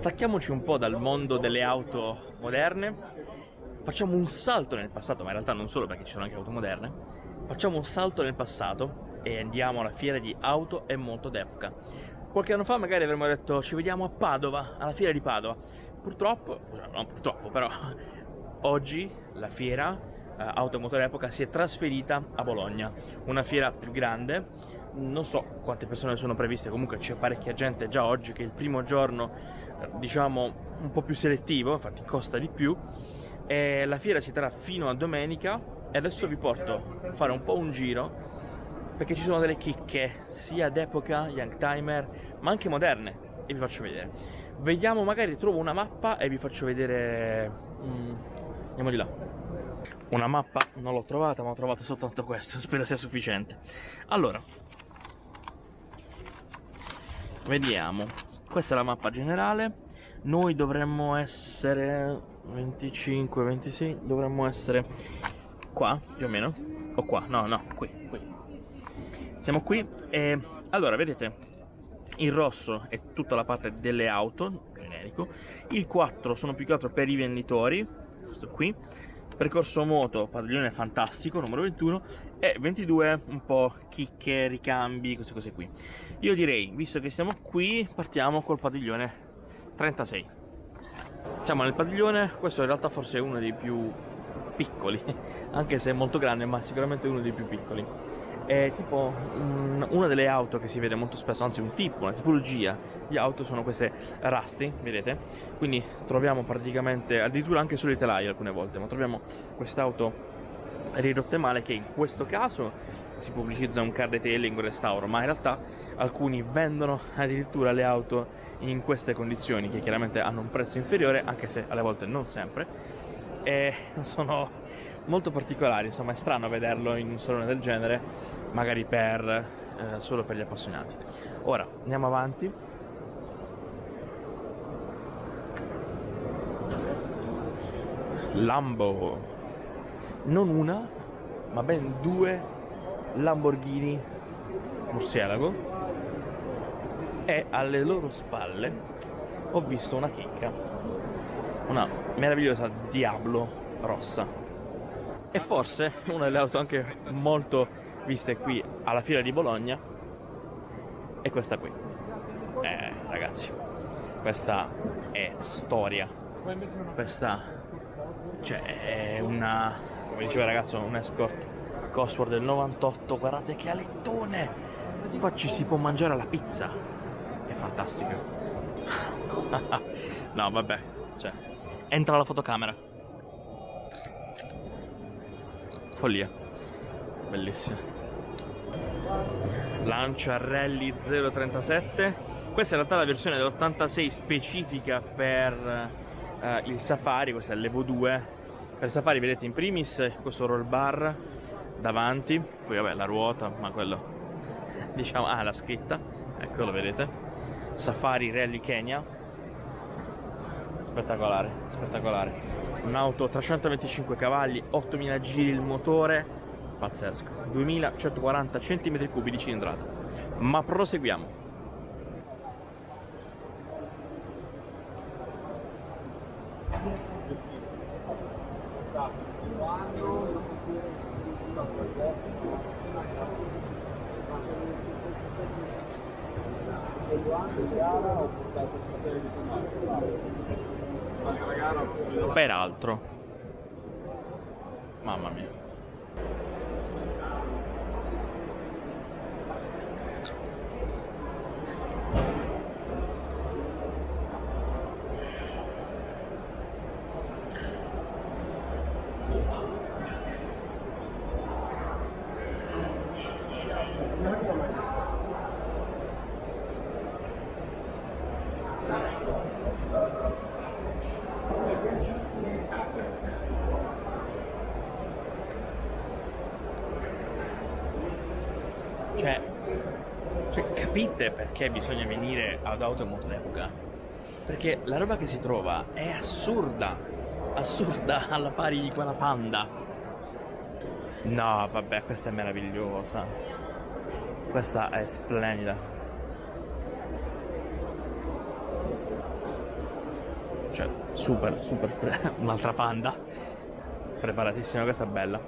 stacchiamoci un po' dal mondo delle auto moderne, facciamo un salto nel passato, ma in realtà non solo, perché ci sono anche auto moderne. Facciamo un salto nel passato e andiamo alla fiera di auto e moto d'epoca. Qualche anno fa magari avremmo detto ci vediamo a Padova, alla fiera di Padova. Purtroppo, cioè, non purtroppo, però oggi la fiera auto e moto d'epoca si è trasferita a Bologna, una fiera più grande. Non so quante persone sono previste, comunque c'è parecchia gente già oggi, che è il primo giorno diciamo un po' più selettivo, infatti costa di più, e la fiera si terrà fino a domenica. E adesso vi porto a fare un po' un giro, perché ci sono delle chicche sia d'epoca, young timer, ma anche moderne, e vi faccio vedere. Vediamo, magari trovo una mappa e vi faccio vedere. Andiamo di là. Una mappa non l'ho trovata, ma ho trovato soltanto questo, spero sia sufficiente. Allora, vediamo. Questa è la mappa generale. Noi dovremmo essere 25, 26, dovremmo essere qua, più o meno. O qua, no, qui. Siamo qui e allora, vedete, il rosso è tutta la parte delle auto, generico. Il 4 sono più che altro per i venditori, questo qui. Percorso moto, padiglione fantastico, numero 21, e 22 un po' chicche, ricambi, queste cose qui. Io direi, visto che siamo qui, partiamo col padiglione 36. Siamo nel padiglione, questo in realtà forse è uno dei più piccoli, anche se è molto grande, ma sicuramente uno dei più piccoli. È tipo una delle auto che si vede molto spesso, anzi una tipologia di auto sono queste Rusty, vedete? Quindi troviamo praticamente, addirittura anche solo i telai alcune volte, ma troviamo quest'auto ridotte male, che in questo caso si pubblicizza un car detailing, un restauro, ma in realtà alcuni vendono addirittura le auto in queste condizioni, che chiaramente hanno un prezzo inferiore, anche se alle volte non sempre, e sono molto particolari. Insomma, è strano vederlo in un salone del genere, magari solo per gli appassionati. Ora andiamo avanti. Lambo, non una ma ben due Lamborghini Murcielago, e alle loro spalle ho visto una chicca, una meravigliosa Diablo rossa. E forse una delle auto anche molto viste qui alla fiera di Bologna è questa qui. Ragazzi, questa è storia. Questa, cioè, è una, come diceva il ragazzo, un Escort Cosworth del 98. Guardate che alettone! Qua ci si può mangiare la pizza. È fantastico. No, vabbè, cioè, entra la fotocamera. Follia, bellissima. Lancia Rally 037. Questa è in realtà la versione dell'86 specifica per il Safari. Questa è l'Evo 2. Per il Safari vedete in primis questo roll bar davanti, poi vabbè la ruota, ma quello diciamo, la scritta, ecco, lo vedete, Safari Rally Kenya. Spettacolare, spettacolare. Un'auto 325 cavalli, 8000 giri il motore, pazzesco, 2140 cm3 di cilindrata. Ma proseguiamo. Peraltro, mamma mia. Cioè, capite perché bisogna venire ad auto e moto d'epoca? Perché la roba che si trova è assurda, assurda, alla pari di quella Panda. No, vabbè, questa è meravigliosa. Questa è splendida. cioè super un'altra Panda, preparatissima, questa è bella,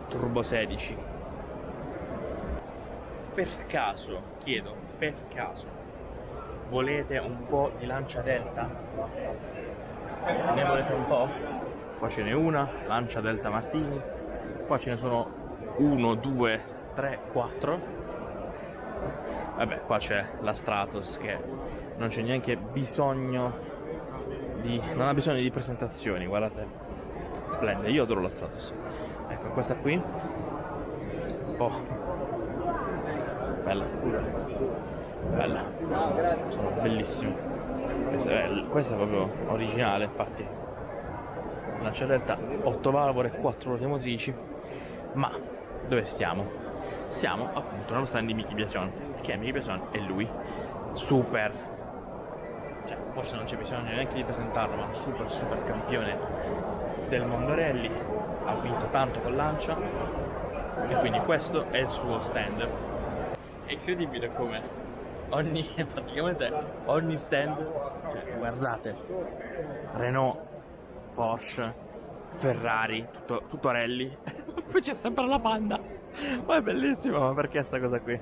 turbo 16. Per caso, chiedo, per caso volete un po' di Lancia Delta? Ne volete un po'? Qua ce n'è una, Lancia Delta Martini, qua ce ne sono 1, 2, 3, 4. Vabbè, qua c'è la Stratos che non c'è neanche bisogno non ha bisogno di presentazioni, guardate, splendida, io adoro la Stratos. Ecco, questa qui, oh, bella, bella, sono bellissime. Questa è proprio originale, infatti. Lancia Delta 8 valvole, 4 ruote motrici. Ma dove stiamo? Siamo appunto nello stand di Miki Biasion, che Miki Biasion è lui, super, cioè forse non c'è bisogno neanche di presentarlo, ma super campione del mondo rally, ha vinto tanto con Lancia, e quindi questo è il suo stand. È incredibile come praticamente ogni stand, cioè, guardate, Renault, Porsche, Ferrari, tutto rally, poi c'è sempre la Panda, ma è bellissimo. Ma perché sta cosa qui?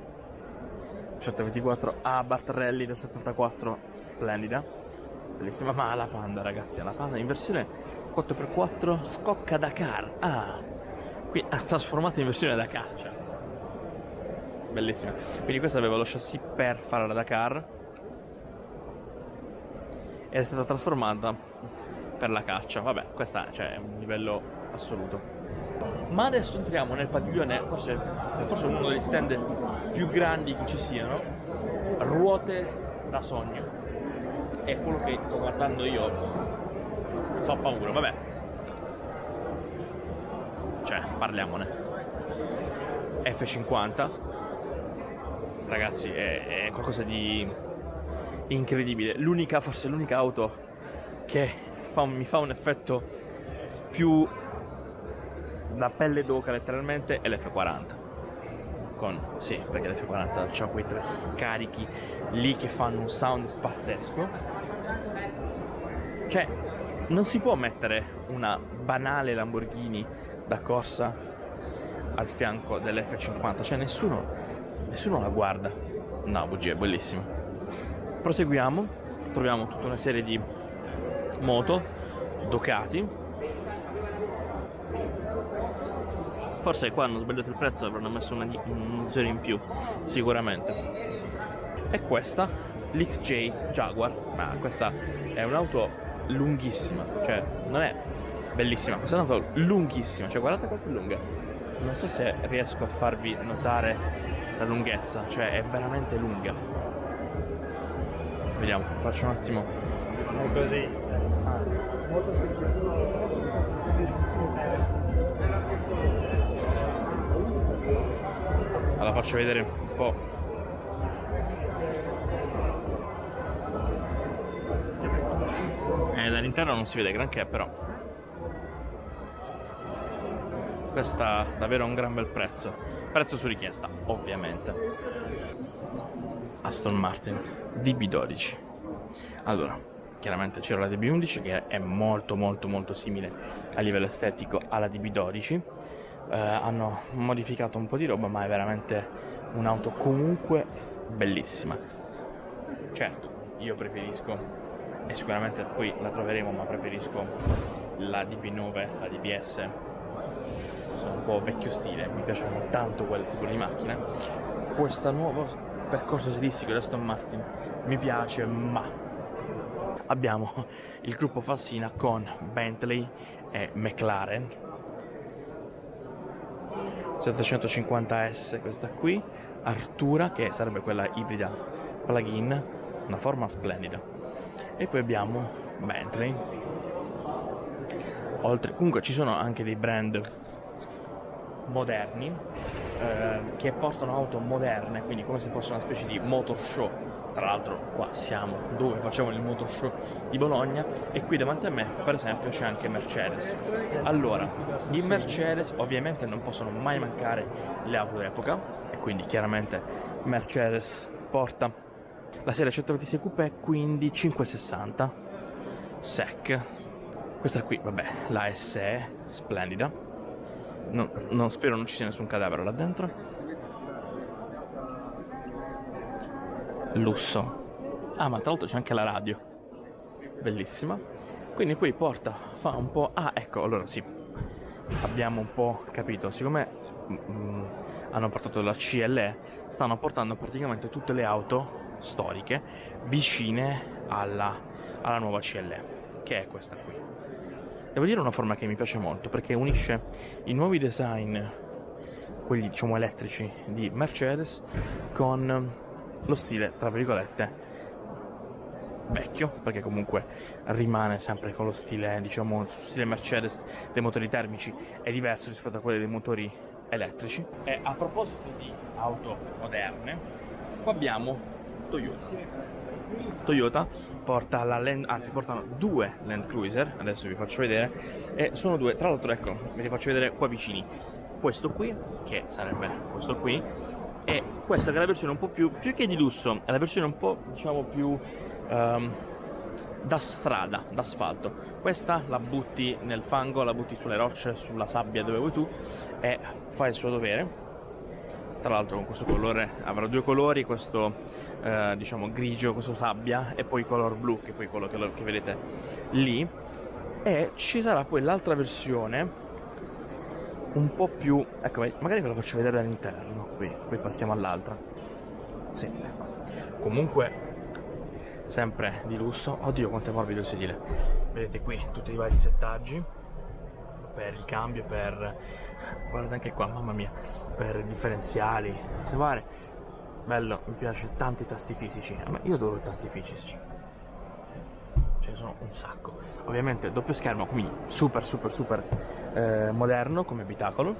124 Abarth Rally del 74, splendida, bellissima. Ma la Panda, ragazzi, la Panda in versione 4x4 Scocca Dakar, qui ha trasformato in versione da caccia, bellissima. Quindi questa aveva lo chassis per fare la Dakar ed è stata trasformata per la caccia. Vabbè, questa, cioè, è un livello assoluto. Ma adesso entriamo nel padiglione, forse uno degli stand più grandi che ci siano, ruote da sogno. È quello che sto guardando io, fa paura, vabbè. Cioè, parliamone. F50, ragazzi, è qualcosa di incredibile. Forse l'unica auto che mi fa un effetto più da pelle d'oca letteralmente è l'F40. Sì, perché l'F40 c'ha quei 3 scarichi lì che fanno un sound pazzesco. Cioè, non si può mettere una banale Lamborghini da corsa al fianco dell'F50, cioè nessuno la guarda. No, bugia, è bellissimo. Proseguiamo, troviamo tutta una serie di moto, Ducati. Forse qua hanno sbagliato il prezzo, avranno messo un 0 in più, sicuramente. E questa, l'XJ Jaguar, ma questa è un'auto lunghissima, cioè non è bellissima, questa è un'auto lunghissima, cioè guardate quanto è lunga. Non so se riesco a farvi notare la lunghezza, cioè è veramente lunga. Vediamo, faccio un attimo così. Allora faccio vedere un po'. Dall'interno non si vede granché, però questa davvero un gran bel prezzo su richiesta, ovviamente. Aston Martin DB12. Allora, chiaramente c'era la DB11 che è molto simile a livello estetico alla DB12. Hanno modificato un po' di roba, ma è veramente un'auto comunque bellissima. Certo, io preferisco, e sicuramente poi la troveremo, ma preferisco la DB9, la DBS. Sono un po' vecchio stile, mi piacciono tanto quel tipo di macchina. Questo nuovo percorso stilistico di Aston Martin mi piace, ma abbiamo il gruppo Fassina con Bentley e McLaren 750S, questa qui, Artura, che sarebbe quella ibrida plug-in, una forma splendida. E poi abbiamo Bentley. Comunque ci sono anche dei brand moderni che portano auto moderne, quindi come se fosse una specie di motor show. Tra l'altro qua siamo dove facciamo il motor show di Bologna, e qui davanti a me per esempio c'è anche Mercedes. Allora, in Mercedes ovviamente non possono mai mancare le auto d'epoca, e quindi chiaramente Mercedes porta la serie 126 Coupé, quindi 560 SEC. Questa qui, vabbè, la SE, splendida. Non spero non ci sia nessun cadavere là dentro. Lusso. Ah, ma tra l'altro c'è anche la radio, bellissima. Quindi poi fa un po'... Ah, ecco, allora sì, abbiamo un po' capito. Siccome hanno portato la CLE, stanno portando praticamente tutte le auto storiche vicine alla nuova CLE, che è questa qui. Devo dire una forma che mi piace molto, perché unisce i nuovi design, quelli diciamo elettrici di Mercedes, con lo stile, tra virgolette, vecchio, perché comunque rimane sempre con lo stile, diciamo, stile Mercedes dei motori termici, è diverso rispetto a quelli dei motori elettrici. E a proposito di auto moderne, qua abbiamo Toyota porta portano due Land Cruiser, adesso vi faccio vedere, e sono due, tra l'altro, ecco, ve li faccio vedere qua vicini. Questo qui, che sarebbe questo qui, e questa che è la versione un po' più che di lusso, è la versione un po', diciamo, più da strada, d'asfalto. Questa la butti nel fango, la butti sulle rocce, sulla sabbia, dove vuoi tu, e fai il suo dovere. Tra l'altro con questo colore avrà due colori, questo diciamo grigio, questo sabbia, e poi color blu, che è poi quello che vedete lì. E ci sarà poi l'altra versione un po' più, ecco, magari ve lo faccio vedere dall'interno, poi passiamo all'altra. Sì, ecco. Comunque sempre di lusso. Oddio, quanto è morbido il sedile. Vedete qui tutti i vari settaggi per il cambio, guardate anche qua, mamma mia, per i differenziali, se pare. Bello, mi piace, tanti tasti fisici. Io adoro i tasti fisici, ce ne sono un sacco. Ovviamente doppio schermo, quindi super moderno come abitacolo.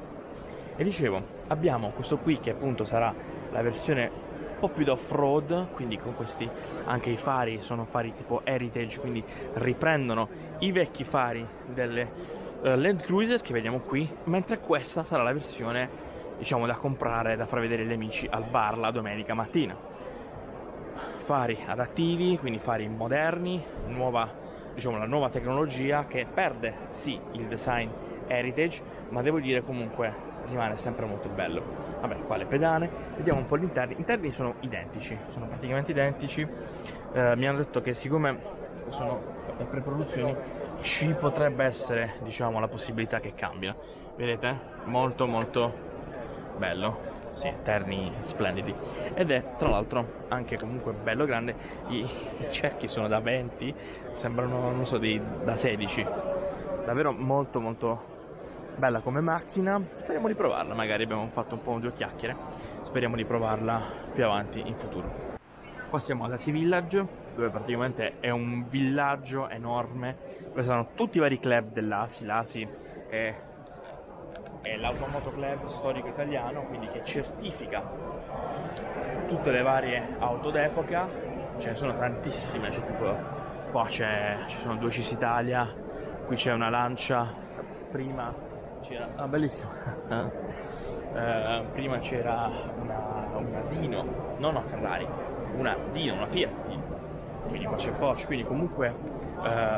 E dicevo, abbiamo questo qui che appunto sarà la versione un po' più da off-road, quindi con questi, anche i fari sono fari tipo Heritage, quindi riprendono i vecchi fari delle Land Cruiser che vediamo qui, mentre questa sarà la versione, diciamo, da comprare, da far vedere agli amici al bar la domenica mattina. Fari adattivi, quindi fari moderni, diciamo la nuova tecnologia, che perde sì il design Heritage, ma devo dire comunque rimane sempre molto bello. Vabbè, qua le pedane, vediamo un po' gli interni. Gli interni sono identici, sono praticamente identici. Mi hanno detto che siccome sono pre-produzioni ci potrebbe essere, diciamo, la possibilità che cambino. Vedete? Molto bello. Sì, interni splendidi. Ed è tra l'altro anche comunque bello grande. I cerchi sono da 20, sembrano, non so, da 16. Davvero molto bella come macchina. Speriamo di provarla, magari abbiamo fatto un po' due chiacchiere. Speriamo di provarla più avanti in futuro. Qua siamo all'Asi Village, dove praticamente è un villaggio enorme. Questi sono tutti i vari club dell'Asi. L'Asi è l'Automoto Club storico italiano, quindi che certifica tutte le varie auto d'epoca. Ce ne sono tantissime, cioè tipo qua ci sono due Cis Italia, qui c'è una Lancia, prima c'era bellissimo. Prima c'era una Dino, non una Ferrari, una Dino, una Fiat Dino. Quindi qua c'è Porsche, quindi comunque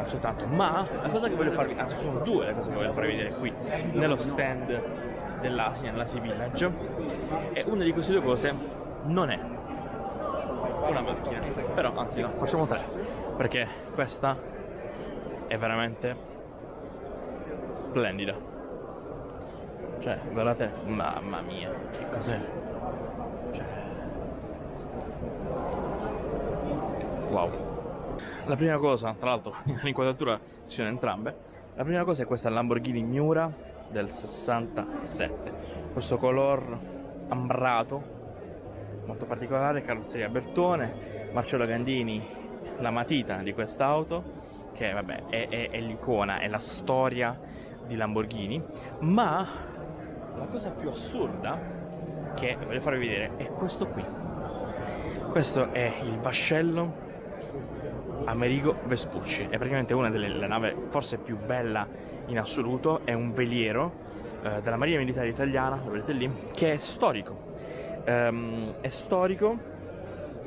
soltanto. Ma la cosa che voglio farvi, anzi sono due le cose che voglio farvi vedere qui nello stand dell'Asi Village, e una di queste due cose non è una macchina, però anzi no, facciamo tre, perché questa è veramente splendida. Cioè, guardate, mamma mia, che cos'è? Cioè, wow. La prima cosa, tra l'altro, nell'inquadratura ci sono entrambe. La prima cosa è questa Lamborghini Miura del 67. Questo color ambrato, molto particolare, carrozzeria Bertone, Marcello Gandini, la matita di quest'auto, che vabbè è l'icona, è la storia di Lamborghini. Ma la cosa più assurda che voglio farvi vedere è questo qui. Questo è il vascello Amerigo Vespucci, è praticamente una delle navi forse più bella in assoluto. È un veliero della Marina Militare Italiana, lo vedete lì, che è storico. È storico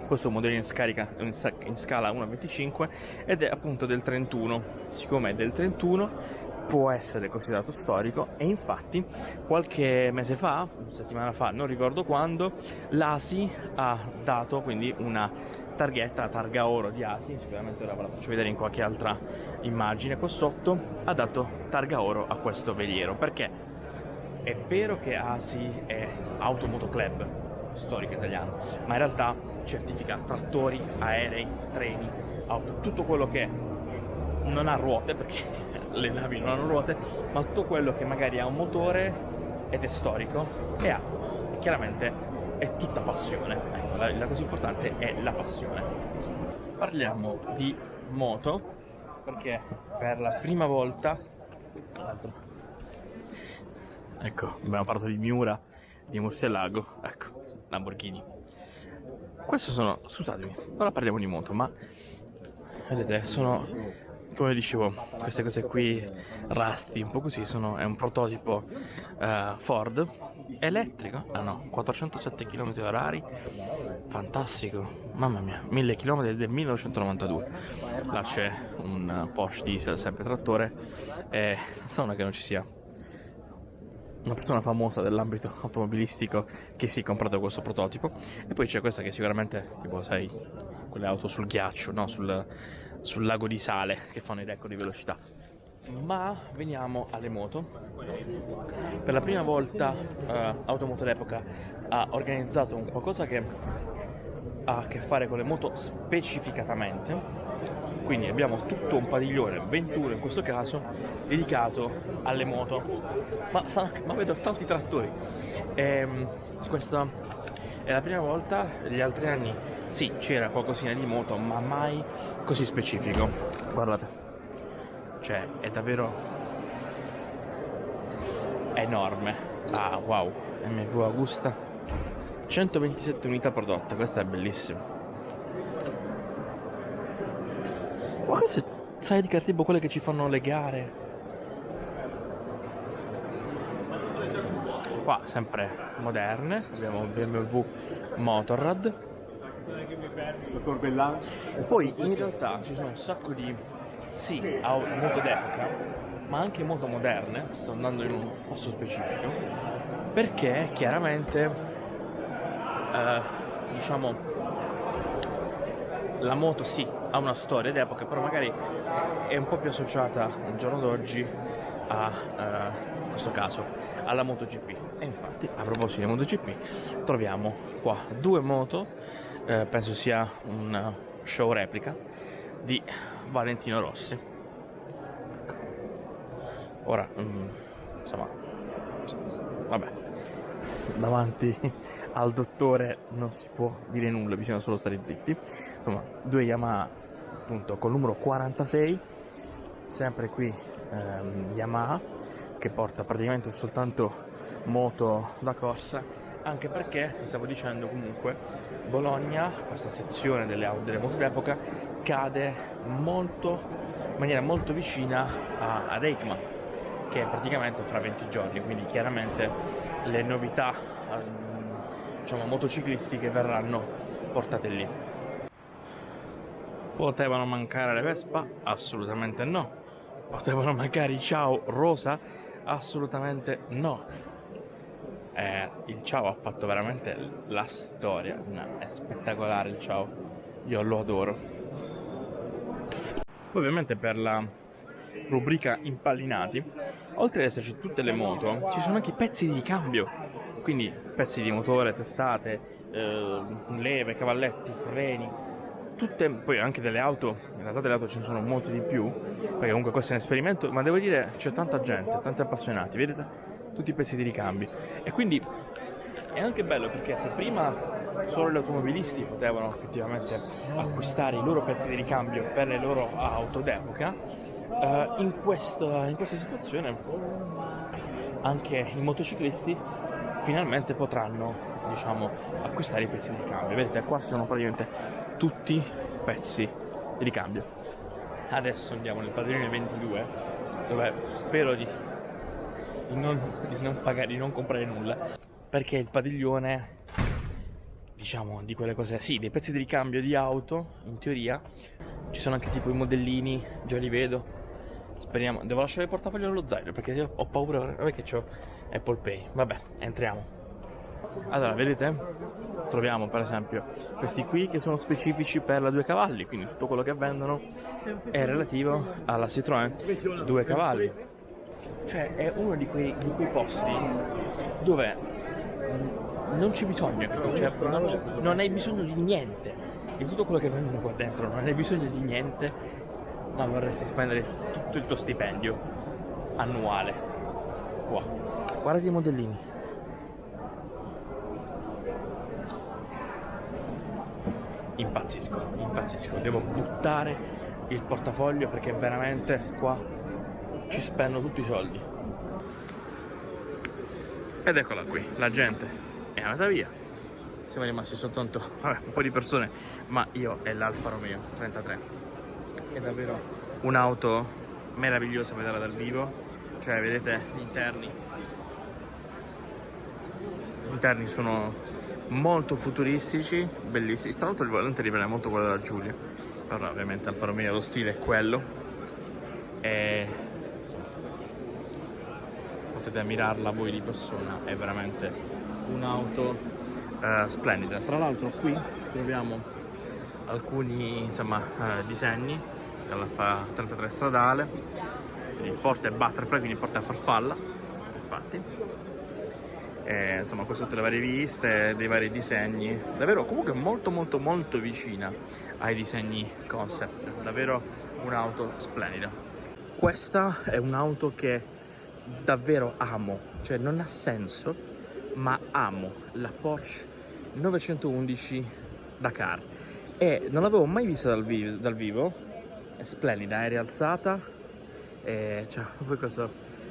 questo modello in scala 1:25 ed è appunto del 31. Siccome è del 31 può essere considerato storico, e infatti qualche mese fa, una settimana fa, non ricordo quando, l'ASI ha dato quindi una targhetta, la targa oro di ASI, sicuramente ora ve la faccio vedere in qualche altra immagine qua sotto, ha dato targa oro a questo veliero, perché è vero che ASI è Automoto Club storico italiano, ma in realtà certifica trattori, aerei, treni, auto, tutto quello che non ha ruote, perché le navi non hanno ruote, ma tutto quello che magari ha un motore ed è storico e ha, chiaramente è tutta passione. Ecco, la cosa importante è la passione. Parliamo di moto, perché per la prima volta, ecco, abbiamo parlato di Miura, di Murcielago, ecco, Lamborghini. Questo sono, scusatemi, ora parliamo di moto, ma vedete, sono, come dicevo, queste cose qui Rusty, un po' così, è un prototipo Ford elettrico, 407 km/h, fantastico, mamma mia, 1000 km del 1992. Là c'è un Porsche diesel, sempre trattore, e strano che non ci sia una persona famosa dell'ambito automobilistico che si è comprato questo prototipo. E poi c'è questa che sicuramente, tipo, sai, quelle auto sul ghiaccio, no? Sul lago di sale, che fanno i record di velocità. Ma veniamo alle moto. Per la prima volta Automoto d'Epoca ha organizzato un qualcosa che ha a che fare con le moto specificatamente. Quindi abbiamo tutto un padiglione, 21 in questo caso, dedicato alle moto. Ma vedo tanti trattori. Questa è la prima volta. Gli altri anni sì, c'era qualcosina di moto, ma mai così specifico. Guardate, cioè è davvero enorme. Ah, wow, MV Agusta, 127 unità prodotte, questa è bellissima. Ma cosa sai di tipo quelle che ci fanno le gare? Qua sempre moderne, abbiamo BMW Motorrad. Poi in realtà ci sono un sacco di moto d'epoca, ma anche moto moderne. Sto andando in un posto specifico perché chiaramente diciamo la moto sì ha una storia d'epoca, però magari è un po' più associata al giorno d'oggi a in questo caso alla MotoGP. E infatti, a proposito di MotoGP, troviamo qua due moto, penso sia un show replica di Valentino Rossi. Ora insomma, vabbè, davanti al dottore non si può dire nulla, bisogna solo stare zitti. Insomma, due Yamaha appunto col numero 46, sempre qui Yamaha, che porta praticamente soltanto moto da corsa, anche perché, vi stavo dicendo, comunque Bologna, questa sezione delle moto d'epoca, cade in maniera molto vicina ad EICMA, che è praticamente fra 20 giorni, quindi chiaramente le novità diciamo motociclistiche verranno portate lì. Potevano mancare le Vespa? Assolutamente no. Potevano mancare i Ciao rosa? Assolutamente no. Il Ciao ha fatto veramente la storia, è spettacolare il Ciao, io lo adoro. Ovviamente per la rubrica impallinati, oltre ad esserci tutte le moto, ci sono anche i pezzi di ricambio, quindi pezzi di motore, testate, leve, cavalletti, freni, tutte, poi anche delle auto. In realtà delle auto ce ne sono molto di più, perché comunque questo è un esperimento, ma devo dire c'è tanta gente, tanti appassionati, vedete? Tutti i pezzi di ricambio. E quindi è anche bello, perché se prima solo gli automobilisti potevano effettivamente acquistare i loro pezzi di ricambio per le loro auto d'epoca, in questa situazione anche i motociclisti finalmente potranno, diciamo, acquistare i pezzi di ricambio. Vedete, qua sono praticamente tutti pezzi di ricambio. Adesso andiamo nel padiglione 22, dove spero di non comprare nulla, perché il padiglione diciamo, di quelle cose, sì, dei pezzi di ricambio di auto, in teoria. Ci sono anche tipo i modellini, già li vedo. Speriamo, devo lasciare il portafoglio nello zaino perché io ho paura, vabbè che c'ho Apple Pay. Vabbè, entriamo. Allora, vedete? Troviamo per esempio questi qui che sono specifici per la 2 cavalli, quindi tutto quello che vendono è relativo alla Citroën 2 cavalli. Cioè è uno di quei posti dove non c'è bisogno, cioè, non hai bisogno di niente, di tutto quello che vendono qua dentro, non hai bisogno di niente, ma vorresti spendere tutto il tuo stipendio annuale qua. Guardate i modellini. Impazzisco, devo buttare il portafoglio perché veramente qua ci spendo tutti i soldi. Ed eccola qui, la gente è andata via, siamo rimasti soltanto un po' di persone, ma io e l'Alfa Romeo 33. È davvero un'auto meravigliosa vederla dal vivo, cioè vedete gli interni sono molto futuristici, bellissimi. Tra l'altro il volante rivela molto quello della Giulia, però ovviamente Alfa Romeo lo stile è quello e potete ammirarla voi di persona, è veramente un'auto splendida. Tra l'altro qui troviamo alcuni insomma disegni dell'Alfa 33 stradale, quindi porta e butterfly, quindi porta a farfalla, infatti. Insomma, qua tutte le varie viste, dei vari disegni, davvero comunque molto vicina ai disegni concept, davvero un'auto splendida. Questa è un'auto che davvero amo, cioè non ha senso, ma amo la Porsche 911 Dakar e non l'avevo mai vista dal vivo, è splendida, è rialzata e c'è poi questo,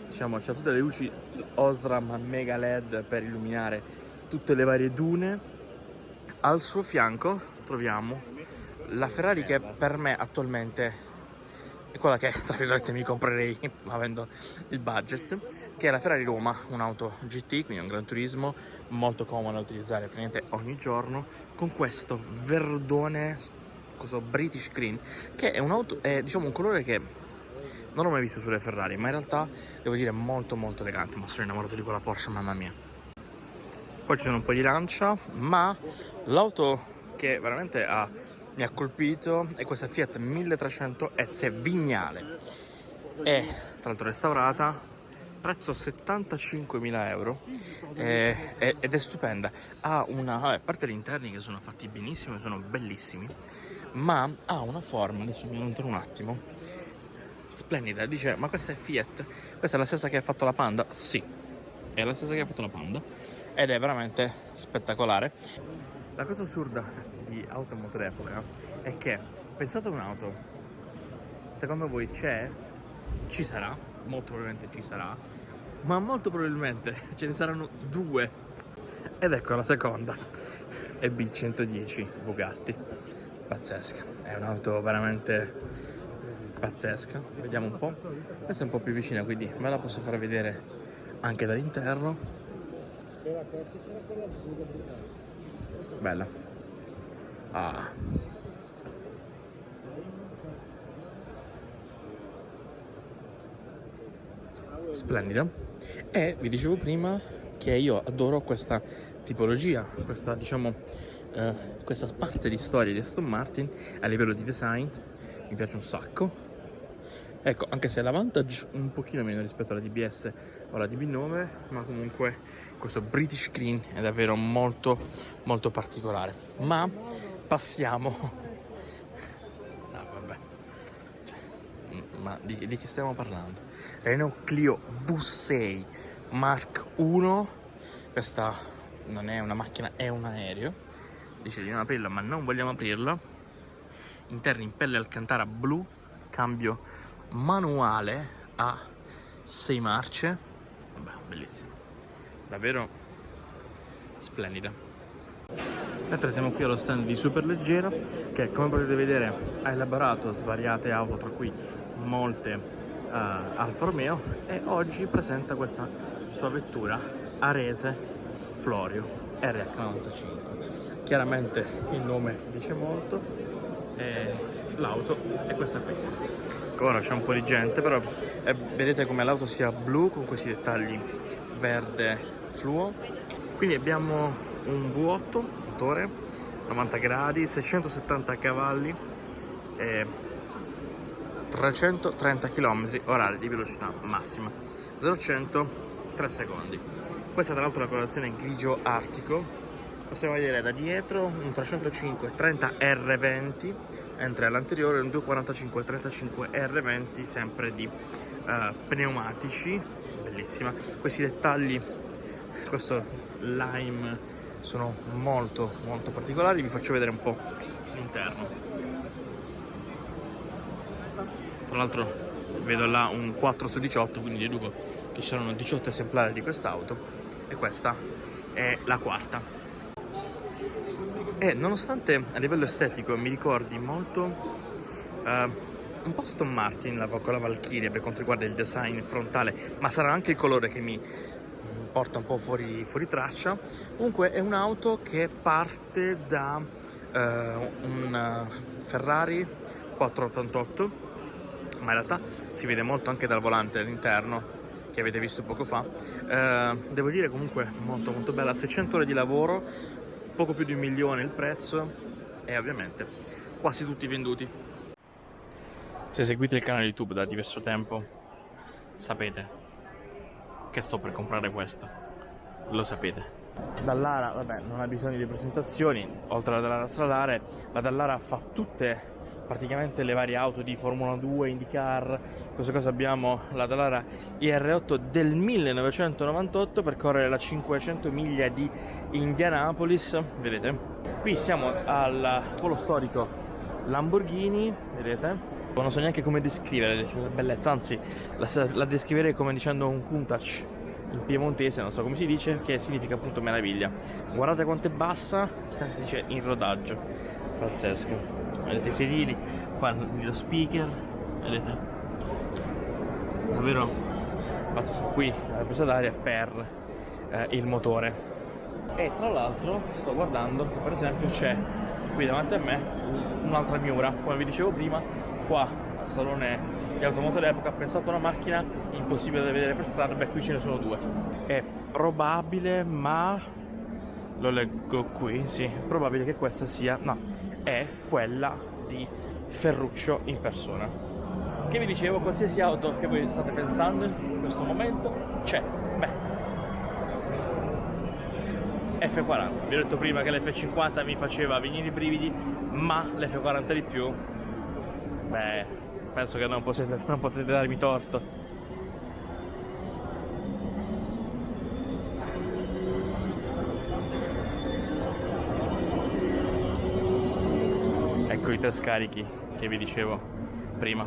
diciamo, c'ha tutte le luci Osram mega LED per illuminare tutte le varie dune. Al suo fianco troviamo la Ferrari che per me attualmente è quella che tra virgolette mi comprerei avendo il budget, che è la Ferrari Roma, un'auto GT, quindi un gran turismo molto comodo da utilizzare praticamente ogni giorno, con questo verdone, questo British Green, che è un'auto, è diciamo un colore che non l'ho mai visto sulle Ferrari, ma in realtà devo dire molto elegante, ma sono innamorato di quella Porsche, mamma mia. Poi ci sono un po' di lancia, ma l'auto che veramente mi ha colpito è questa Fiat 1300 S Vignale. È tra l'altro restaurata, prezzo 75.000 euro ed è stupenda. Ha una, a parte gli interni che sono fatti benissimo, sono bellissimi, ma ha una forma, adesso mi allontano un attimo, splendida. Dice, ma questa è Fiat? Questa è la stessa che ha fatto la Panda? Sì, è la stessa che ha fatto la Panda ed è veramente spettacolare. La cosa assurda di auto e moto d'epoca è che, pensate a un'auto, secondo voi ci sarà, molto probabilmente ci sarà, ma molto probabilmente ce ne saranno due. Ed ecco la seconda, è B110 Bugatti, pazzesca, è un'auto veramente pazzesca. Vediamo un po', questa è un po' più vicina, quindi ve la posso far vedere anche dall'interno. Bella. Splendida. E vi dicevo prima che io adoro questa tipologia, questa diciamo questa parte di storia di Aston Martin a livello di design mi piace un sacco. Ecco, anche se l'Avantage un pochino meno rispetto alla DBS o alla DB9, ma comunque questo British Green è davvero molto particolare. Ma passiamo vabbè, cioè, ma di che stiamo parlando? Renault Clio V6 Mark 1. Questa non è una macchina, è un aereo. Dice di non aprirla, ma non vogliamo aprirla. Interni in pelle alcantara blu, cambio manuale a 6 marce. Vabbè, bellissimo, davvero splendida. Mentre siamo qui allo stand di Superleggera, che come potete vedere ha elaborato svariate auto, tra cui molte Alfa Romeo, e oggi presenta questa sua vettura Arese Florio RH95. chiaramente il nome dice molto. L'auto è questa qui. Ora c'è un po' di gente, però vedete come l'auto sia blu con questi dettagli verde fluo. Quindi abbiamo un V8 motore 90 gradi, 670 cavalli e 330 km/h di velocità massima, 0-100 3 secondi. Questa tra l'altro è la colorazione grigio artico. Possiamo vedere da dietro un 305 30 R20, mentre all'anteriore un 245 35 R20 sempre di pneumatici. Bellissima. Questi dettagli, questo lime, sono molto particolari. Vi faccio vedere un po' l'interno. Tra l'altro vedo là un 4/18, quindi deduco che ci saranno 18 esemplari di quest'auto, e questa è la quarta. E nonostante a livello estetico mi ricordi molto un po' Aston Martin con la Valkyria per quanto riguarda il design frontale, ma sarà anche il colore che mi porta un po' fuori traccia. Comunque è un'auto che parte da un Ferrari 488, ma in realtà si vede molto anche dal volante all'interno che avete visto poco fa. Devo dire comunque molto bella, 600 ore di lavoro, poco più di 1 milione il prezzo, e ovviamente quasi tutti venduti. Se seguite il canale YouTube da diverso tempo sapete che sto per comprare questo, lo sapete. Dallara, vabbè, non ha bisogno di presentazioni, oltre alla Dallara stradale, la Dallara fa tutte praticamente le varie auto di Formula 2, IndyCar. In questo caso abbiamo la Dallara IR8 del 1998 per correre la 500 miglia di Indianapolis, vedete? Qui siamo al polo storico Lamborghini, vedete? Non so neanche come descrivere la bellezza, anzi la descriverei come dicendo un Countach in piemontese, non so come si dice, che significa appunto meraviglia. Guardate quanto è bassa, dice in rodaggio, pazzesco. Vedete i sedili, qua lo speaker, vedete? Davvero pazzesco. Qui la presa d'aria per il motore. E tra l'altro sto guardando, per esempio c'è qui davanti a me un'altra Miura, come vi dicevo prima, qua al salone di automoto d'epoca. Pensato a una macchina impossibile da vedere per strada, beh qui ce ne sono due. È probabile, ma lo leggo qui, sì, è probabile che questa sia, no, è quella di Ferruccio in persona. Che vi dicevo, qualsiasi auto che voi state pensando in questo momento c'è. Beh, F40, vi ho detto prima che l'F50 mi faceva venire i brividi, ma l'F40 di più, beh, penso che non potete darmi torto. Ecco i 3 scarichi che vi dicevo prima.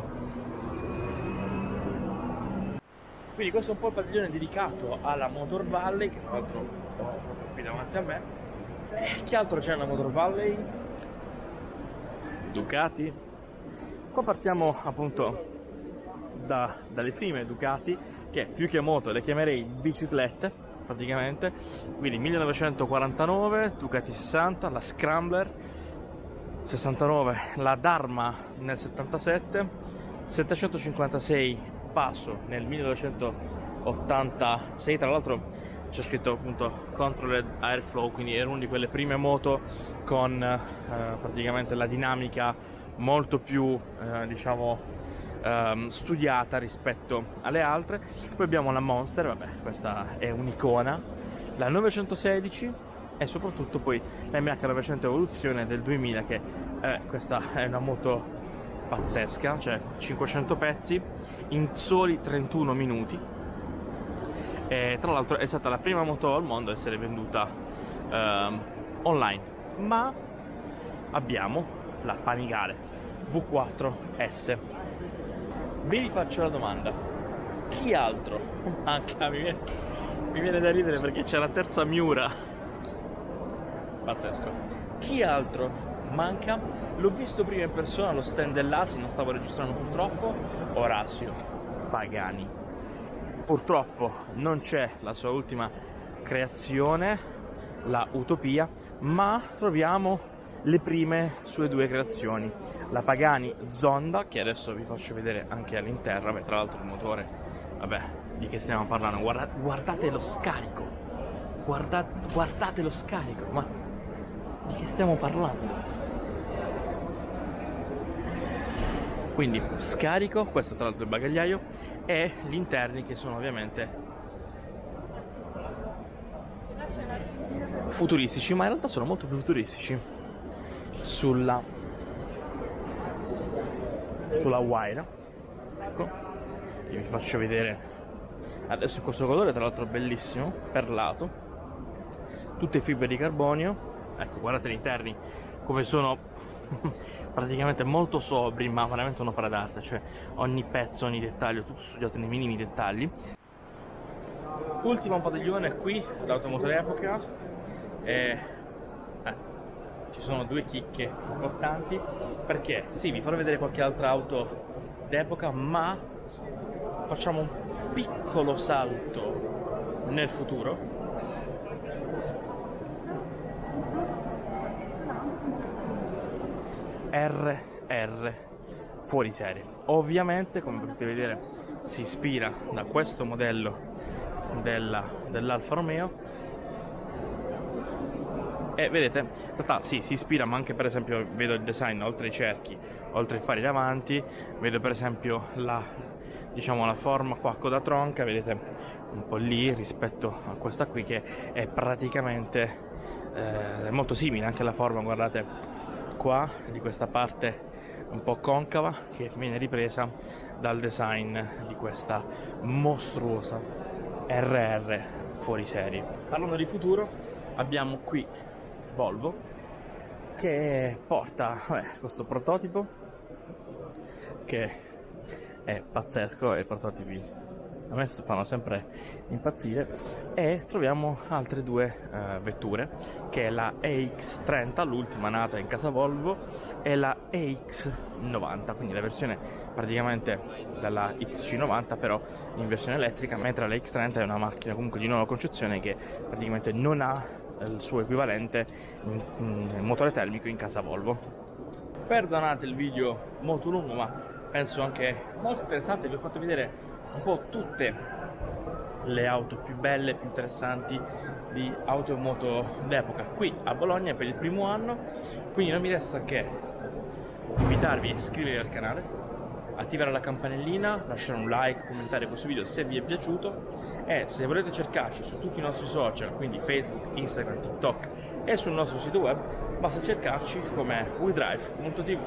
Quindi questo è un po' il padiglione dedicato alla Motor Valley, che tra l'altro ho qui davanti a me. Che altro c'è nella Motor Valley? Ducati. Qua partiamo appunto dalle prime Ducati, che più che moto le chiamerei biciclette praticamente. Quindi 1949 Ducati 60, la Scrambler 69, la Dharma nel 77, 756 Passo nel 1986. Tra l'altro c'è scritto appunto Controlled Airflow, quindi era una di quelle prime moto con praticamente la dinamica molto più studiata rispetto alle altre. Poi abbiamo la Monster, vabbè, questa è un'icona, la 916 e soprattutto poi la MH 900 Evoluzione del 2000, che questa è una moto pazzesca, cioè 500 pezzi in soli 31 minuti. E tra l'altro è stata la prima moto al mondo a essere venduta online. Ma abbiamo la Panigale V4S. Vi rifaccio la domanda: chi altro manca? Mi viene da ridere perché c'è la terza Miura, pazzesco. Chi altro manca? L'ho visto prima in persona allo stand dell'ASI, non stavo registrando purtroppo, Orazio Pagani. Purtroppo non c'è la sua ultima creazione, la Utopia, ma troviamo le prime sue due creazioni, la Pagani Zonda, che adesso vi faccio vedere anche all'interno. Beh, tra l'altro il motore, vabbè, di che stiamo parlando? Guardate lo scarico, guardate lo scarico, ma di che stiamo parlando? Quindi scarico, questo tra l'altro è il bagagliaio, e gli interni che sono ovviamente futuristici, ma in realtà sono molto più futuristici sulla Huayra. Ecco, che vi faccio vedere adesso in questo colore, tra l'altro bellissimo, perlato, tutte fibre di carbonio. Ecco, guardate gli interni come sono praticamente molto sobri, ma veramente un'opera d'arte, cioè ogni pezzo, ogni dettaglio, tutto studiato nei minimi dettagli. Ultimo padiglione qui, l'automotore epoca, ci sono due chicche importanti, perché sì, vi farò vedere qualche altra auto d'epoca, ma facciamo un piccolo salto nel futuro. RR fuori serie. Ovviamente, come potete vedere, si ispira da questo modello dell'Alfa Romeo, e vedete, in realtà sì, si ispira, ma anche per esempio vedo il design, oltre ai cerchi, oltre ai fari davanti, vedo per esempio la forma qua a coda tronca, vedete un po' lì rispetto a questa qui, che è praticamente è molto simile anche alla forma, guardate qua, di questa parte un po' concava, che viene ripresa dal design di questa mostruosa RR fuori serie. Parlando di futuro, abbiamo qui Volvo che porta questo prototipo che è pazzesco, e i prototipi a me fanno sempre impazzire, e troviamo altre due vetture, che è la EX30, l'ultima nata in casa Volvo, e la EX90, quindi la versione praticamente della XC90 però in versione elettrica, mentre la X30 è una macchina comunque di nuova concezione che praticamente non ha il suo equivalente in motore termico in casa Volvo. Perdonate il video molto lungo, ma penso anche molto interessante. Vi ho fatto vedere un po' tutte le auto più belle, più interessanti di auto e moto d'epoca qui a Bologna per il primo anno, quindi non mi resta che invitarvi a iscrivervi al canale, attivare la campanellina, lasciare un like, commentare questo video se vi è piaciuto, e se volete cercarci su tutti i nostri social, quindi Facebook, Instagram, TikTok, e sul nostro sito web, basta cercarci come WeDrive.tv.